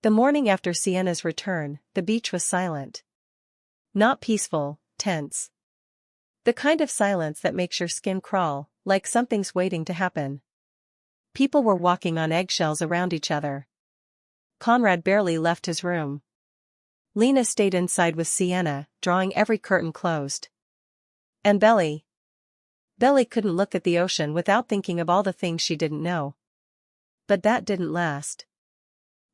The morning after Sienna's return, the beach was silent. Not peaceful, tense. The kind of silence that makes your skin crawl, like something's waiting to happen. People were walking on eggshells around each other. Conrad barely left his room. Lena stayed inside with Sienna, drawing every curtain closed. And Belly couldn't look at the ocean without thinking of all the things she didn't know. But that didn't last.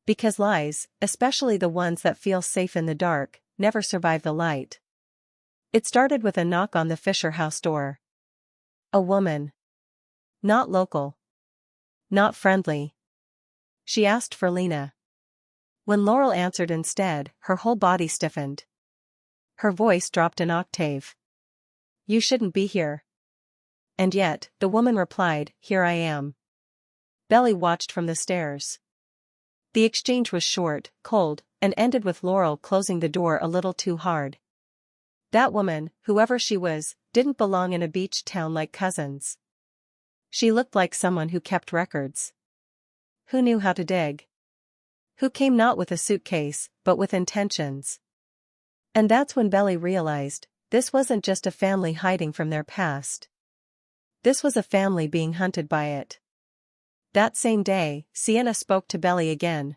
Because lies, especially the ones that feel safe in the dark, never survive the light. It started with a knock on the Fisher house door. A woman. Not local. Not friendly. She asked for Lena. When Laurel answered instead, her whole body stiffened. Her voice dropped an octave. "You shouldn't be here." And yet, the woman replied, "Here I am." Belly watched from the stairs. The exchange was short, cold, and ended with Laurel closing the door a little too hard. That woman, whoever she was, didn't belong in a beach town like Cousins. She looked like someone who kept records. Who knew how to dig? Who came not with a suitcase, but with intentions. And that's when Belly realized, this wasn't just a family hiding from their past. This was a family being hunted by it. That same day, Sienna spoke to Belly again.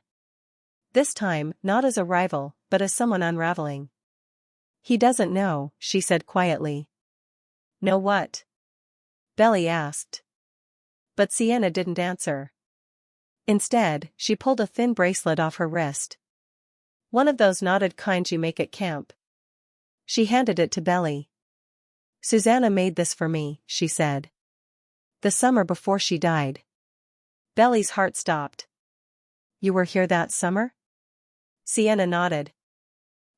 This time, not as a rival, but as someone unraveling. "He doesn't know," she said quietly. "Know what?" Belly asked. But Sienna didn't answer. Instead, she pulled a thin bracelet off her wrist. One of those knotted kinds you make at camp. She handed it to Belly. "Susanna made this for me," she said. "The summer before she died." Belly's heart stopped. "You were here that summer?" Sienna nodded.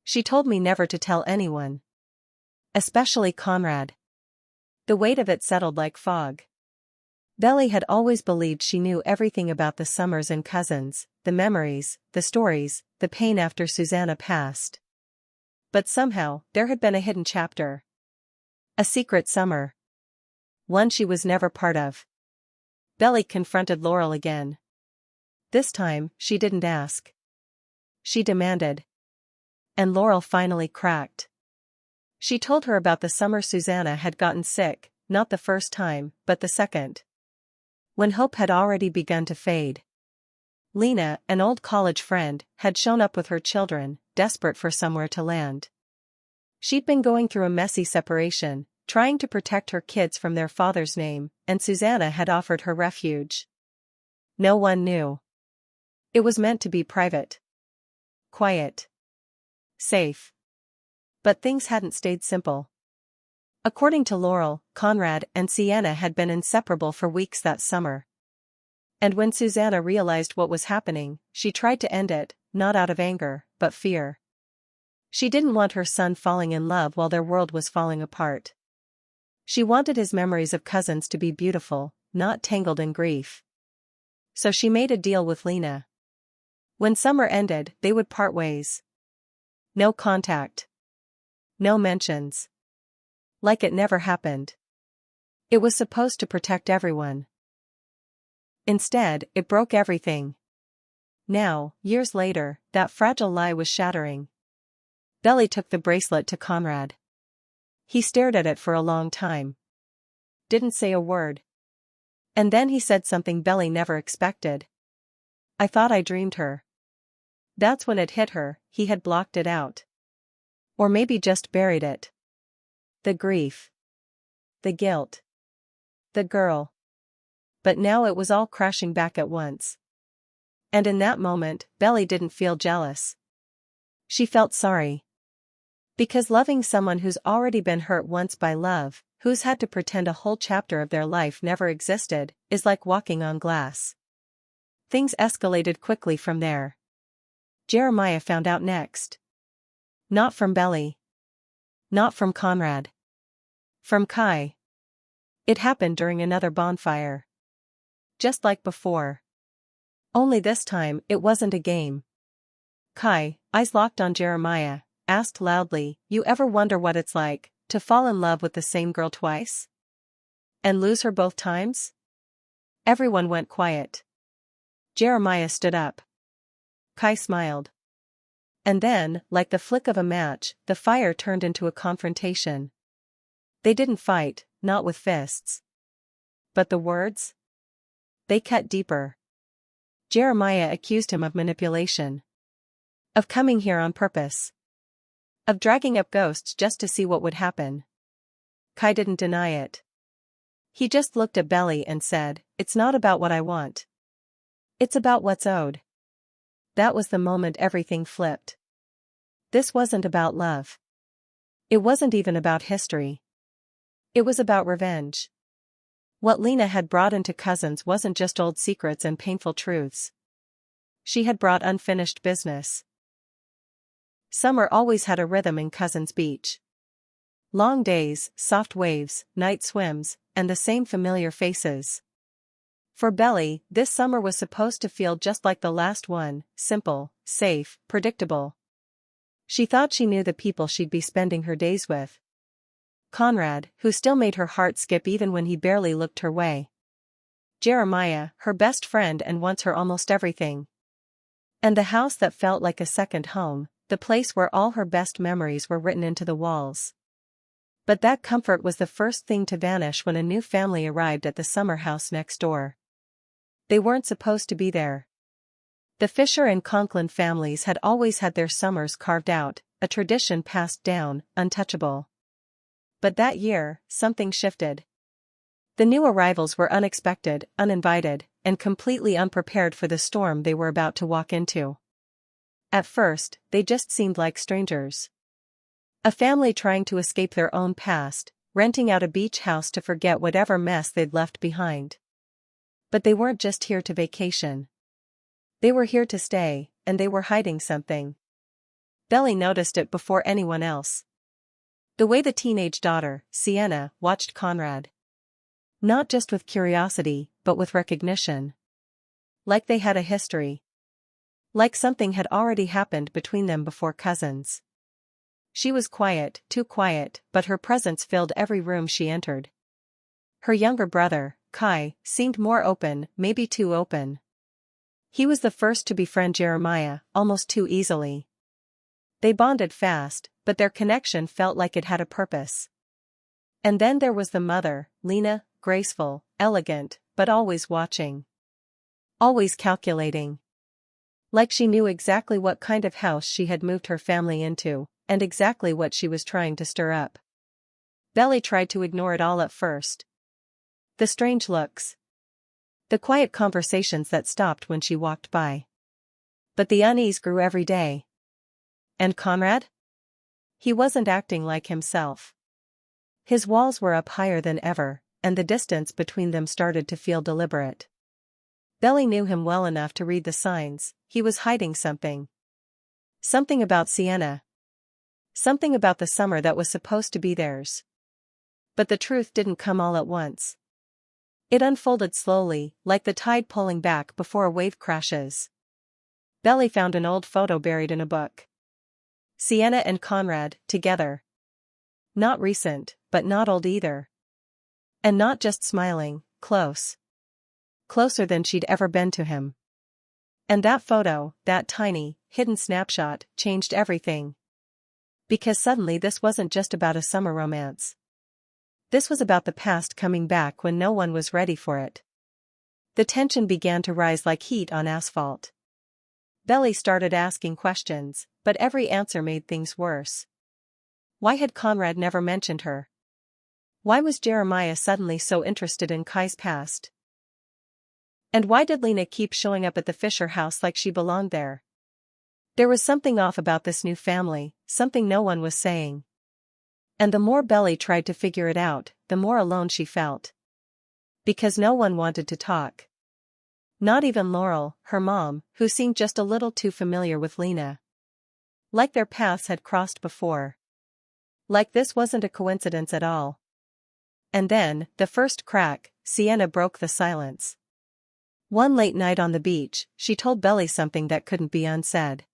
"She told me never to tell anyone. Especially Conrad." The weight of it settled like fog. Belly had always believed she knew everything about the Summers and Cousins, the memories, the stories, the pain after Susanna passed. But somehow, there had been a hidden chapter. A secret summer. One she was never part of. Belly confronted Laurel again. This time, she didn't ask. She demanded. And Laurel finally cracked. She told her about the summer Susanna had gotten sick, not the first time, but the second. When hope had already begun to fade. Lena, an old college friend, had shown up with her children, desperate for somewhere to land. She'd been going through a messy separation, trying to protect her kids from their father's name, and Susanna had offered her refuge. No one knew. It was meant to be private. Quiet. Safe. But things hadn't stayed simple. According to Laurel, Conrad and Sienna had been inseparable for weeks that summer. And when Susanna realized what was happening, she tried to end it, not out of anger, but fear. She didn't want her son falling in love while their world was falling apart. She wanted his memories of Cousins to be beautiful, not tangled in grief. So she made a deal with Lena. When summer ended, they would part ways. No contact. No mentions. Like it never happened. It was supposed to protect everyone. Instead, it broke everything. Now, years later, that fragile lie was shattering. Belly took the bracelet to Conrad. He stared at it for a long time. Didn't say a word. And then he said something Belly never expected. "I thought I dreamed her." That's when it hit her, he had blocked it out. Or maybe just buried it. The grief. The guilt. The girl. But now it was all crashing back at once. And in that moment, Belly didn't feel jealous. She felt sorry. Because loving someone who's already been hurt once by love, who's had to pretend a whole chapter of their life never existed, is like walking on glass. Things escalated quickly from there. Jeremiah found out next. Not from Belly. Not from Conrad. From Kai. It happened during another bonfire. Just like before. Only this time, it wasn't a game. Kai, eyes locked on Jeremiah, asked loudly, "You ever wonder what it's like, to fall in love with the same girl twice? And lose her both times?" Everyone went quiet. Jeremiah stood up. Kai smiled. And then, like the flick of a match, the fire turned into a confrontation. They didn't fight, not with fists. But the words? They cut deeper. Jeremiah accused him of manipulation. Of coming here on purpose. Of dragging up ghosts just to see what would happen. Kai didn't deny it. He just looked at Belly and said, "It's not about what I want. It's about what's owed." That was the moment everything flipped. This wasn't about love. It wasn't even about history. It was about revenge. What Lena had brought into Cousins wasn't just old secrets and painful truths. She had brought unfinished business. Summer always had a rhythm in Cousins Beach. Long days, soft waves, night swims, and the same familiar faces. For Belly, this summer was supposed to feel just like the last one, simple, safe, predictable. She thought she knew the people she'd be spending her days with. Conrad, who still made her heart skip even when he barely looked her way. Jeremiah, her best friend and once her almost everything. And the house that felt like a second home, the place where all her best memories were written into the walls. But that comfort was the first thing to vanish when a new family arrived at the summer house next door. They weren't supposed to be there. The Fisher and Conklin families had always had their summers carved out, a tradition passed down, untouchable. But that year, something shifted. The new arrivals were unexpected, uninvited, and completely unprepared for the storm they were about to walk into. At first, they just seemed like strangers. A family trying to escape their own past, renting out a beach house to forget whatever mess they'd left behind. But they weren't just here to vacation. They were here to stay, and they were hiding something. Belly noticed it before anyone else. The way the teenage daughter, Sienna, watched Conrad. Not just with curiosity, but with recognition. Like they had a history. Like something had already happened between them before Cousins. She was quiet, too quiet, but her presence filled every room she entered. Her younger brother, Kai, seemed more open, maybe too open. He was the first to befriend Jeremiah, almost too easily. They bonded fast, but their connection felt like it had a purpose. And then there was the mother, Lena, graceful, elegant, but always watching. Always calculating. Like she knew exactly what kind of house she had moved her family into, and exactly what she was trying to stir up. Belly tried to ignore it all at first. The strange looks. The quiet conversations that stopped when she walked by. But the unease grew every day. And Conrad? He wasn't acting like himself. His walls were up higher than ever, and the distance between them started to feel deliberate. Belly knew him well enough to read the signs. He was hiding something. Something about Sienna. Something about the summer that was supposed to be theirs. But the truth didn't come all at once. It unfolded slowly, like the tide pulling back before a wave crashes. Belly found an old photo buried in a book. Sienna and Conrad, together. Not recent, but not old either. And not just smiling, close. Closer than she'd ever been to him. And that photo, that tiny, hidden snapshot, changed everything. Because suddenly this wasn't just about a summer romance. This was about the past coming back when no one was ready for it. The tension began to rise like heat on asphalt. Belly started asking questions, but every answer made things worse. Why had Conrad never mentioned her? Why was Jeremiah suddenly so interested in Kai's past? And why did Lena keep showing up at the Fisher house like she belonged there? There was something off about this new family, something no one was saying. And the more Belly tried to figure it out, the more alone she felt. Because no one wanted to talk. Not even Laurel, her mom, who seemed just a little too familiar with Lena. Like their paths had crossed before. Like this wasn't a coincidence at all. And then, the first crack, Sienna broke the silence. One late night on the beach, she told Belly something that couldn't be unsaid.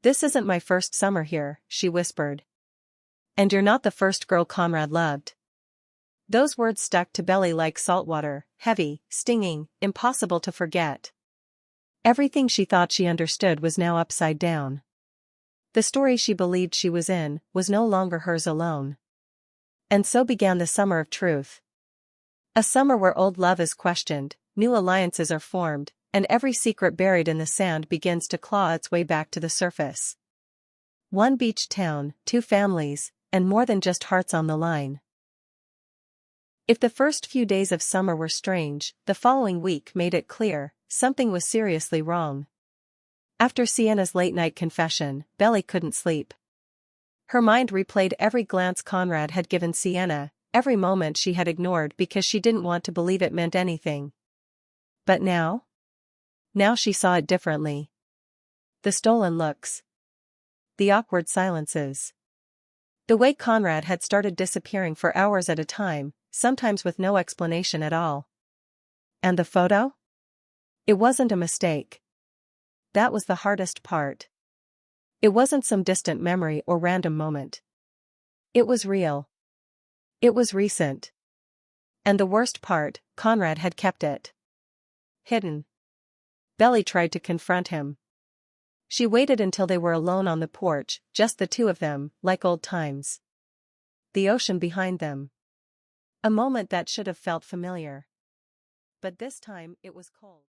"This isn't my first summer here," she whispered. "And you're not the first girl Conrad loved." Those words stuck to Belly like salt water, heavy, stinging, impossible to forget. Everything she thought she understood was now upside down. The story she believed she was in was no longer hers alone. And so began the summer of truth. A summer where old love is questioned, new alliances are formed, and every secret buried in the sand begins to claw its way back to the surface. One beach town, two families, and more than just hearts on the line. If the first few days of summer were strange, the following week made it clear something was seriously wrong. After Sienna's late-night confession, Belly couldn't sleep. Her mind replayed every glance Conrad had given Sienna, every moment she had ignored because she didn't want to believe it meant anything. But now? Now she saw it differently. The stolen looks. The awkward silences. The way Conrad had started disappearing for hours at a time, sometimes with no explanation at all. And the photo? It wasn't a mistake. That was the hardest part. It wasn't some distant memory or random moment. It was real. It was recent. And the worst part, Conrad had kept it hidden. Belly tried to confront him. She waited until they were alone on the porch, just the two of them, like old times. The ocean behind them. A moment that should have felt familiar. But this time it was cold.